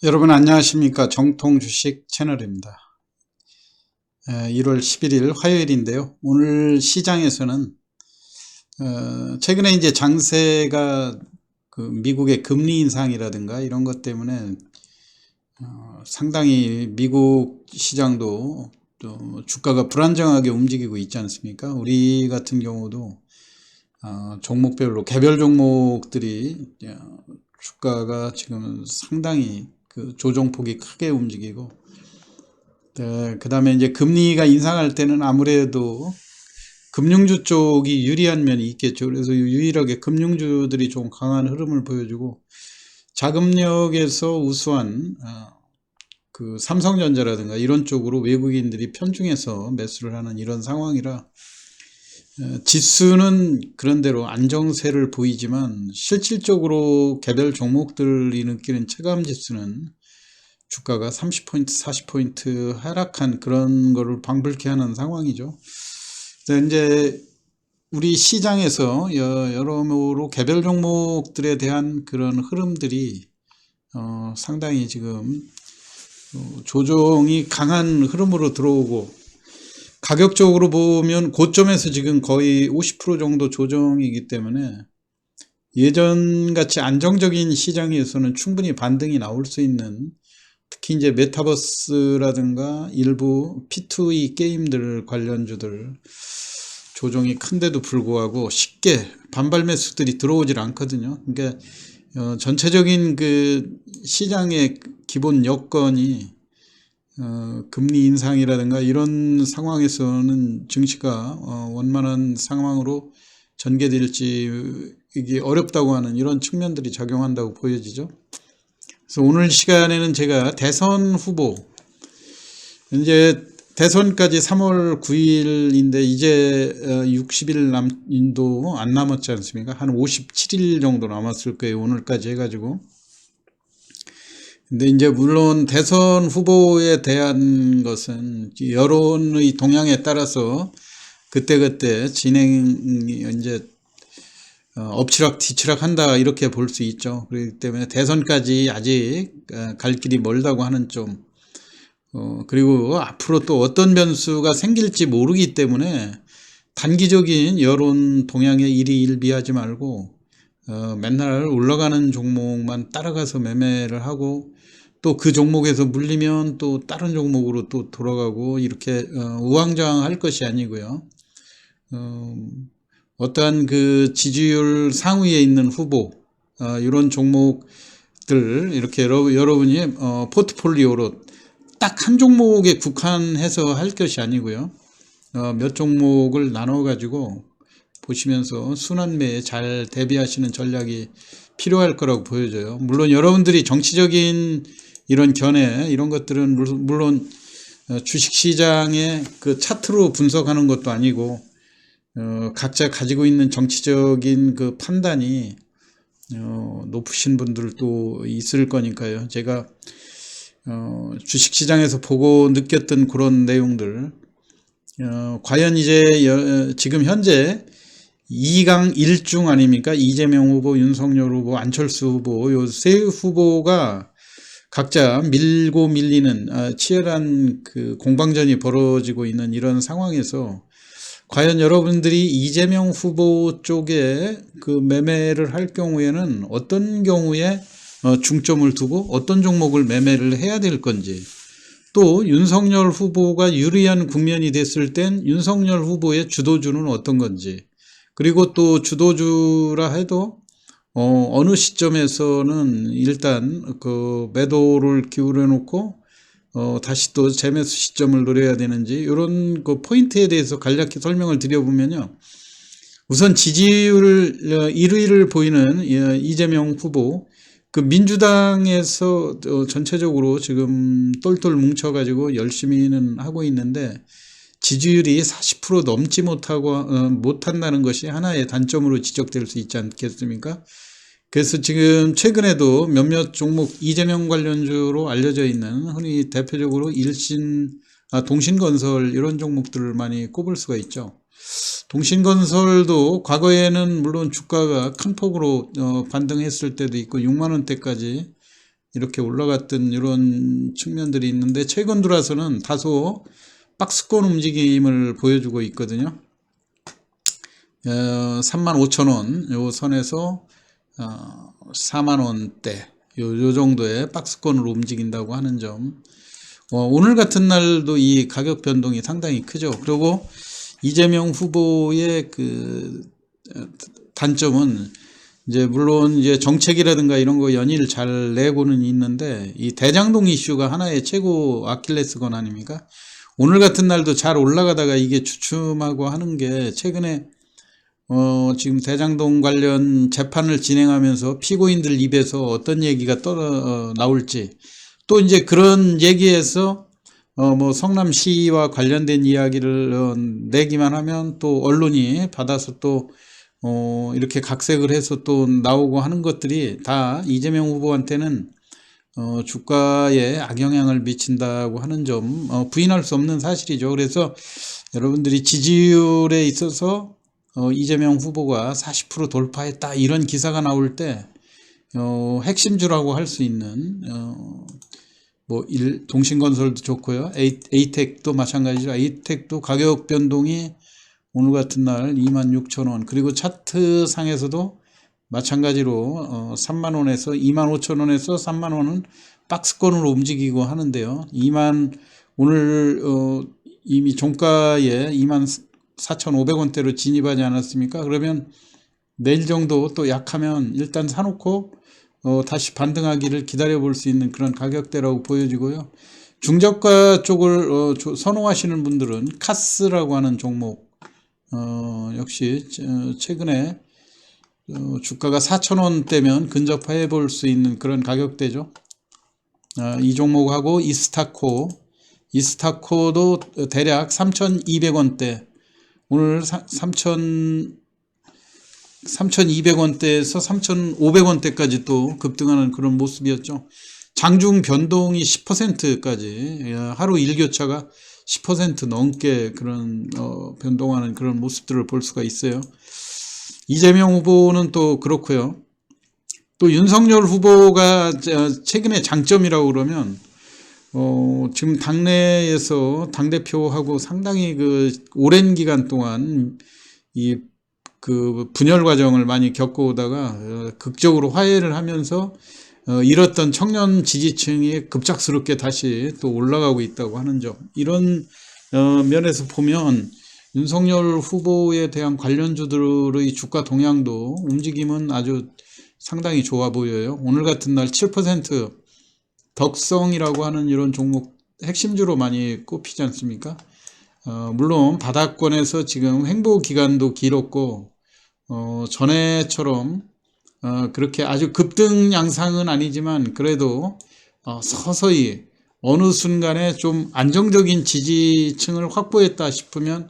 여러분 안녕하십니까. 정통주식 채널입니다. 1월 11일 화요일인데요. 오늘 시장에서는 최근에 이제 장세가 그 미국의 금리 인상이라든가 이런 것 때문에 상당히 미국 시장도 또 주가가 불안정하게 움직이고 있지 않습니까? 우리 같은 경우도 종목별로 개별 종목들이 주가가 지금 상당히 그 조정폭이 크게 움직이고, 그 다음에 이제 금리가 인상할 때는 아무래도 금융주 쪽이 유리한 면이 있겠죠. 그래서 유일하게 금융주들이 좀 강한 흐름을 보여주고, 자금력에서 우수한 그 삼성전자라든가 이런 쪽으로 외국인들이 편중해서 매수를 하는 이런 상황이라, 지수는 그런대로 안정세를 보이지만 실질적으로 개별 종목들이 느끼는 체감 지수는 주가가 30포인트, 40포인트 하락한 그런 거를 방불케 하는 상황이죠. 이제 우리 시장에서 여러모로 개별 종목들에 대한 그런 흐름들이 상당히 지금 조정이 강한 흐름으로 들어오고, 가격적으로 보면 고점에서 지금 거의 50% 정도 조정이기 때문에 예전같이 안정적인 시장에서는 충분히 반등이 나올 수 있는, 특히 이제 메타버스라든가 일부 P2E 게임들 관련주들 조정이 큰데도 불구하고 쉽게 반발 매수들이 들어오질 않거든요. 그러니까 전체적인 그 시장의 기본 여건이 금리 인상이라든가 이런 상황에서는 증시가 원만한 상황으로 전개될지 이게 어렵다고 하는 이런 측면들이 작용한다고 보여지죠. 그래서 오늘 시간에는 제가 대선 후보, 이제 대선까지 3월 9일인데 이제 60일 남도 안 남았지 않습니까? 한 57일 정도 남았을 거예요. 오늘까지 해가지고. 근데 이제 물론 대선 후보에 대한 것은 여론의 동향에 따라서 그때그때 진행이 이제 엎치락 뒤치락 한다 이렇게 볼 수 있죠. 그렇기 때문에 대선까지 아직 갈 길이 멀다고 하는 점, 그리고 앞으로 또 어떤 변수가 생길지 모르기 때문에 단기적인 여론 동향에 일희일비하지 말고 맨날 올라가는 종목만 따라가서 매매를 하고, 또 그 종목에서 물리면 또 다른 종목으로 또 돌아가고 이렇게 우왕좌왕할 것이 아니고요. 어떠한 그 지지율 상위에 있는 후보, 이런 종목들 이렇게 여러분이 포트폴리오로 딱 한 종목에 국한해서 할 것이 아니고요. 몇 종목을 나눠 가지고 보시면서 순환매에 잘 대비하시는 전략이 필요할 거라고 보여져요. 물론 여러분들이 정치적인 이런 견해 이런 것들은 물론 주식시장의 그 차트로 분석하는 것도 아니고, 각자 가지고 있는 정치적인 그 판단이 높으신 분들도 있을 거니까요. 제가 주식시장에서 보고 느꼈던 그런 내용들, 과연 이제 지금 현재 2강 1중 아닙니까? 이재명 후보, 윤석열 후보, 안철수 후보, 요 세 후보가 각자 밀고 밀리는 치열한 그 공방전이 벌어지고 있는 이런 상황에서 과연 여러분들이 이재명 후보 쪽에 그 매매를 할 경우에는 어떤 경우에 중점을 두고 어떤 종목을 매매를 해야 될 건지, 또 윤석열 후보가 유리한 국면이 됐을 땐 윤석열 후보의 주도주는 어떤 건지, 그리고 또 주도주라 해도 어느 시점에서는 일단 그 매도를 기울여 놓고 다시 또 재매수 시점을 노려야 되는지, 이런 그 포인트에 대해서 간략히 설명을 드려보면요. 우선 지지율 1위를 보이는 이재명 후보, 그 민주당에서 전체적으로 지금 똘똘 뭉쳐가지고 열심히는 하고 있는데 지지율이 40% 넘지 못한다는 것이 하나의 단점으로 지적될 수 있지 않겠습니까? 그래서 지금 최근에도 몇몇 종목 이재명 관련주로 알려져 있는 흔히 대표적으로 동신건설 이런 종목들을 많이 꼽을 수가 있죠. 동신건설도 과거에는 물론 주가가 큰 폭으로 반등했을 때도 있고 6만 원대까지 이렇게 올라갔던 이런 측면들이 있는데, 최근 들어서는 다소 박스권 움직임을 보여주고 있거든요. 35,000원 요 선에서 4만원대 요 정도의 박스권으로 움직인다고 하는 점. 오늘 같은 날도 이 가격 변동이 상당히 크죠. 그리고 이재명 후보의 그 단점은 이제 물론 이제 정책이라든가 이런 거 연일 잘 내고는 있는데, 이 대장동 이슈가 하나의 최고 아킬레스건 아닙니까? 오늘 같은 날도 잘 올라가다가 이게 주춤하고 하는 게, 최근에 지금 대장동 관련 재판을 진행하면서 피고인들 입에서 어떤 얘기가 나올지, 또 이제 그런 얘기에서 뭐 성남시와 관련된 이야기를 내기만 하면 또 언론이 받아서 또 이렇게 각색을 해서 또 나오고 하는 것들이 다 이재명 후보한테는 주가에 악영향을 미친다고 하는 점, 부인할 수 없는 사실이죠. 그래서 여러분들이 지지율에 있어서 이재명 후보가 40% 돌파했다 이런 기사가 나올 때 핵심주라고 할 수 있는 뭐 동신건설도 좋고요, 에이텍도 마찬가지죠. 에이텍도 가격 변동이 오늘 같은 날 26,000원, 그리고 차트 상에서도 마찬가지로 3만원에서 25,000원에서 3만원은 박스권으로 움직이고 하는데요. 오늘 이미 종가에 24,500원대로 진입하지 않았습니까? 그러면 내일 정도 또 약하면 일단 사놓고 다시 반등하기를 기다려 볼 수 있는 그런 가격대라고 보여지고요. 중저가 쪽을 선호하시는 분들은 카스라고 하는 종목, 역시 최근에 주가가 4,000원대면 근접해 볼 수 있는 그런 가격대죠. 이 종목하고 이스타코도 대략 3,200원대, 오늘 3,200원대에서 3,500원대까지 또 급등하는 그런 모습이었죠. 장중 변동이 10%까지, 하루 일교차가 10% 넘게 그런 변동하는 그런 모습들을 볼 수가 있어요. 이재명 후보는 또 그렇고요. 또 윤석열 후보가 최근에 장점이라고 그러면 지금 당내에서 당대표하고 상당히 그 오랜 기간 동안 그 분열 과정을 많이 겪어오다가 극적으로 화해를 하면서 잃었던 청년 지지층이 급작스럽게 다시 또 올라가고 있다고 하는 점, 이런 면에서 보면 윤석열 후보에 대한 관련주들의 주가 동향도 움직임은 아주 상당히 좋아 보여요. 오늘 같은 날 7% 덕성이라고 하는 이런 종목 핵심주로 많이 꼽히지 않습니까? 물론 바닥권에서 지금 횡보 기간도 길었고 전에처럼 그렇게 아주 급등 양상은 아니지만, 그래도 서서히 어느 순간에 좀 안정적인 지지층을 확보했다 싶으면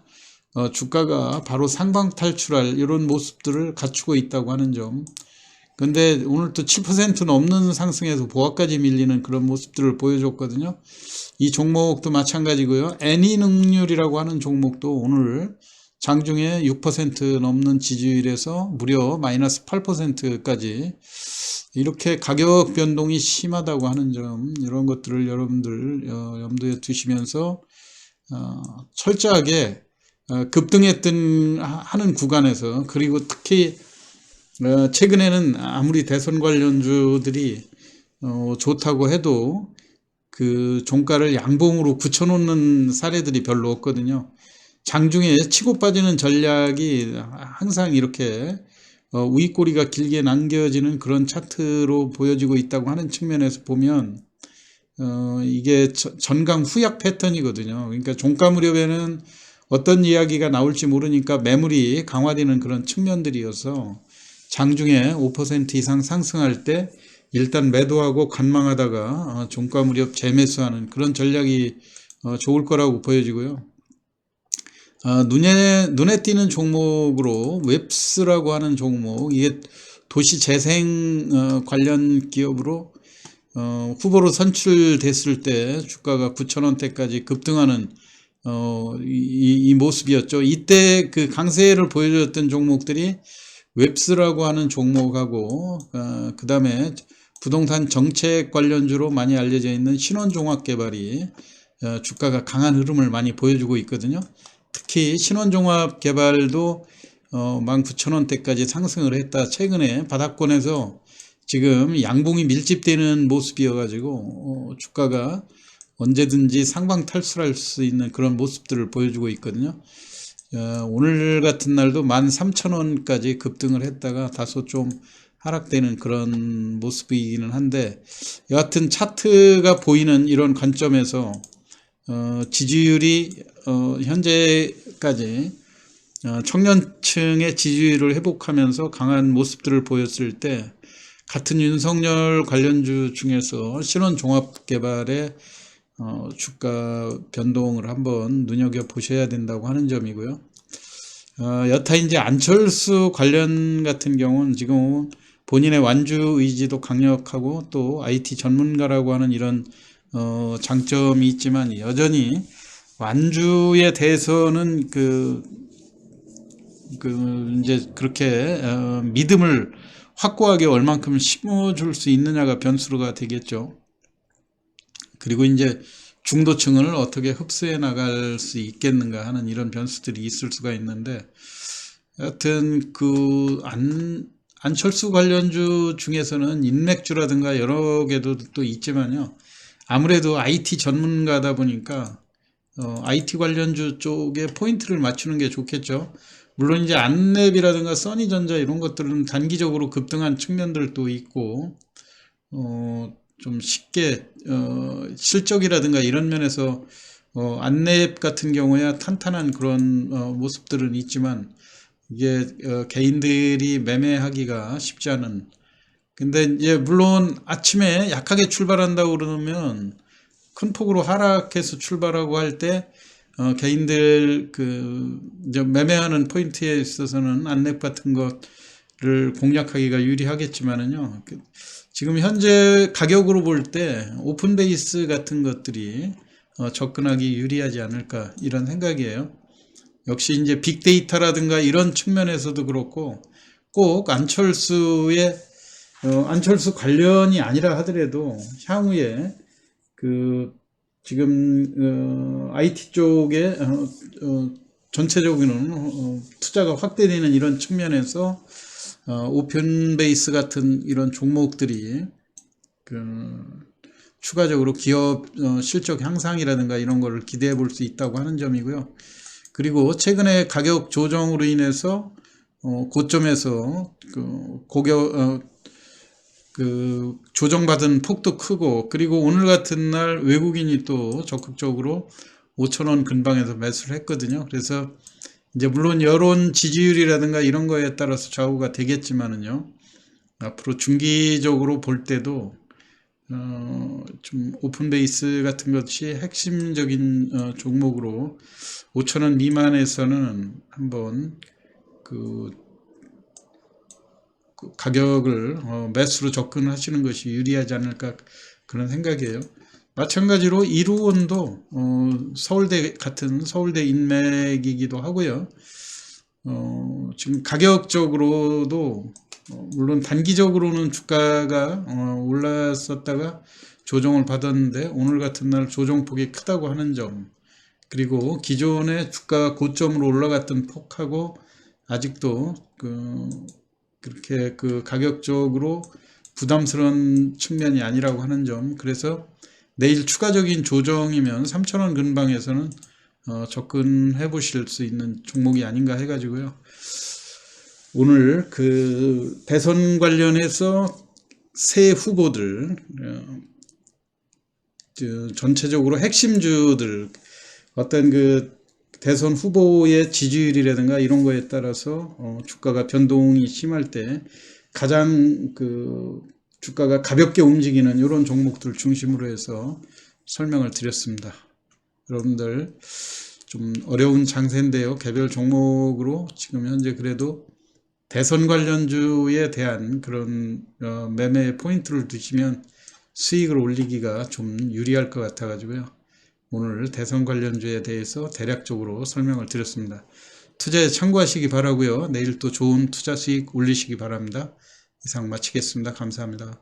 주가가 바로 상방 탈출할 이런 모습들을 갖추고 있다고 하는 점. 근데 오늘 또 7% 넘는 상승에서 보합까지 밀리는 그런 모습들을 보여줬거든요. 이 종목도 마찬가지고요. 애니능률이라고 하는 종목도 오늘 장중에 6% 넘는 지지율에서 무려 마이너스 8%까지 이렇게 가격 변동이 심하다고 하는 점, 이런 것들을 여러분들 염두에 두시면서 철저하게 급등했던 하는 구간에서, 그리고 특히 최근에는 아무리 대선 관련주들이 좋다고 해도 그 종가를 양봉으로 굳혀놓는 사례들이 별로 없거든요. 장중에 치고 빠지는 전략이 항상 이렇게 윗꼬리가 길게 남겨지는 그런 차트로 보여지고 있다고 하는 측면에서 보면 이게 전강 후약 패턴이거든요. 그러니까 종가 무렵에는 어떤 이야기가 나올지 모르니까 매물이 강화되는 그런 측면들이어서 장중에 5% 이상 상승할 때 일단 매도하고 관망하다가 종가 무렵 재매수하는 그런 전략이 좋을 거라고 보여지고요. 눈에 띄는 종목으로 웹스라고 하는 종목, 이게 도시재생 관련 기업으로 후보로 선출됐을 때 주가가 9,000원대까지 급등하는 이 모습이었죠. 이때 그 강세를 보여줬던 종목들이 웹스라고 하는 종목하고 그 다음에 부동산 정책 관련주로 많이 알려져 있는 신원종합개발이 주가가 강한 흐름을 많이 보여주고 있거든요. 특히 신원종합개발도 19,000원대까지 상승을 했다. 최근에 바닥권에서 지금 양봉이 밀집되는 모습이어가지고 주가가 언제든지 상방탈출할 수 있는 그런 모습들을 보여주고 있거든요. 오늘 같은 날도 13,000원까지 급등을 했다가 다소 좀 하락되는 그런 모습이기는 한데, 여하튼 차트가 보이는 이런 관점에서 지지율이 현재까지 청년층의 지지율을 회복하면서 강한 모습들을 보였을 때, 같은 윤석열 관련주 중에서 신원종합개발의 주가 변동을 한번 눈여겨보셔야 된다고 하는 점이고요. 여타 이제 안철수 관련 같은 경우는 지금 본인의 완주 의지도 강력하고 또 IT 전문가라고 하는 이런 장점이 있지만, 여전히 완주에 대해서는 이제 그렇게 믿음을 확고하게 얼만큼 심어줄 수 있느냐가 변수가 되겠죠. 그리고 이제 중도층을 어떻게 흡수해 나갈 수 있겠는가 하는 이런 변수들이 있을 수가 있는데, 여하튼 안철수 관련주 중에서는 인맥주라든가 여러 개도 또 있지만요. 아무래도 IT 전문가다 보니까 IT 관련주 쪽에 포인트를 맞추는 게 좋겠죠. 물론 이제 안랩이라든가 써니전자 이런 것들은 단기적으로 급등한 측면들도 있고, 좀 쉽게 실적이라든가 이런 면에서 안랩 같은 경우야 탄탄한 그런 모습들은 있지만, 이게 개인들이 매매하기가 쉽지 않은. 근데 이제 물론 아침에 약하게 출발한다고 그러면 큰 폭으로 하락해서 출발하고 할 때 개인들 이제 매매하는 포인트에 있어서는 안랩 같은 것을 공략하기가 유리하겠지만은요. 지금 현재 가격으로 볼 때 오픈 베이스 같은 것들이 접근하기 유리하지 않을까 이런 생각이에요. 역시 이제 빅데이터라든가 이런 측면에서도 그렇고, 꼭 안철수 관련이 아니라 하더라도 향후에 지금 IT 쪽에 전체적으로는 투자가 확대되는 이런 측면에서 오픈 베이스 같은 이런 종목들이 추가적으로 기업 실적 향상이라든가 이런 거를 기대해 볼 수 있다고 하는 점이고요. 그리고 최근에 가격 조정으로 인해서 고점에서 조정받은 폭도 크고, 그리고 오늘 같은 날 외국인이 또 적극적으로 5,000원 근방에서 매수를 했거든요. 그래서 이제 물론 여론 지지율이라든가 이런 거에 따라서 좌우가 되겠지만은요, 앞으로 중기적으로 볼 때도 좀 오픈 베이스 같은 것이 핵심적인 종목으로 5,000원 미만에서는 한번 가격을 매수로 접근하시는 것이 유리하지 않을까 그런 생각이에요. 마찬가지로 이루원도 서울대 같은 서울대 인맥이기도 하고요. 지금 가격적으로도 물론 단기적으로는 주가가 올랐었다가 조정을 받았는데 오늘 같은 날 조정폭이 크다고 하는 점, 그리고 기존의 주가 고점으로 올라갔던 폭하고 아직도 그렇게 가격적으로 부담스러운 측면이 아니라고 하는 점, 그래서 내일 추가적인 조정이면 3,000원 근방에서는 접근해 보실 수 있는 종목이 아닌가 해가지고요. 오늘 대선 관련해서 새 후보들, 전체적으로 핵심주들, 어떤 대선 후보의 지지율이라든가 이런 거에 따라서 주가가 변동이 심할 때 가장 주가가 가볍게 움직이는 이런 종목들 중심으로 해서 설명을 드렸습니다. 여러분들 좀 어려운 장세인데요. 개별 종목으로 지금 현재 그래도 대선 관련주에 대한 그런 매매 포인트를 두시면 수익을 올리기가 좀 유리할 것 같아 가지고요. 오늘 대선 관련주에 대해서 대략적으로 설명을 드렸습니다. 투자에 참고하시기 바라고요. 내일 또 좋은 투자 수익 올리시기 바랍니다. 이상 마치겠습니다. 감사합니다.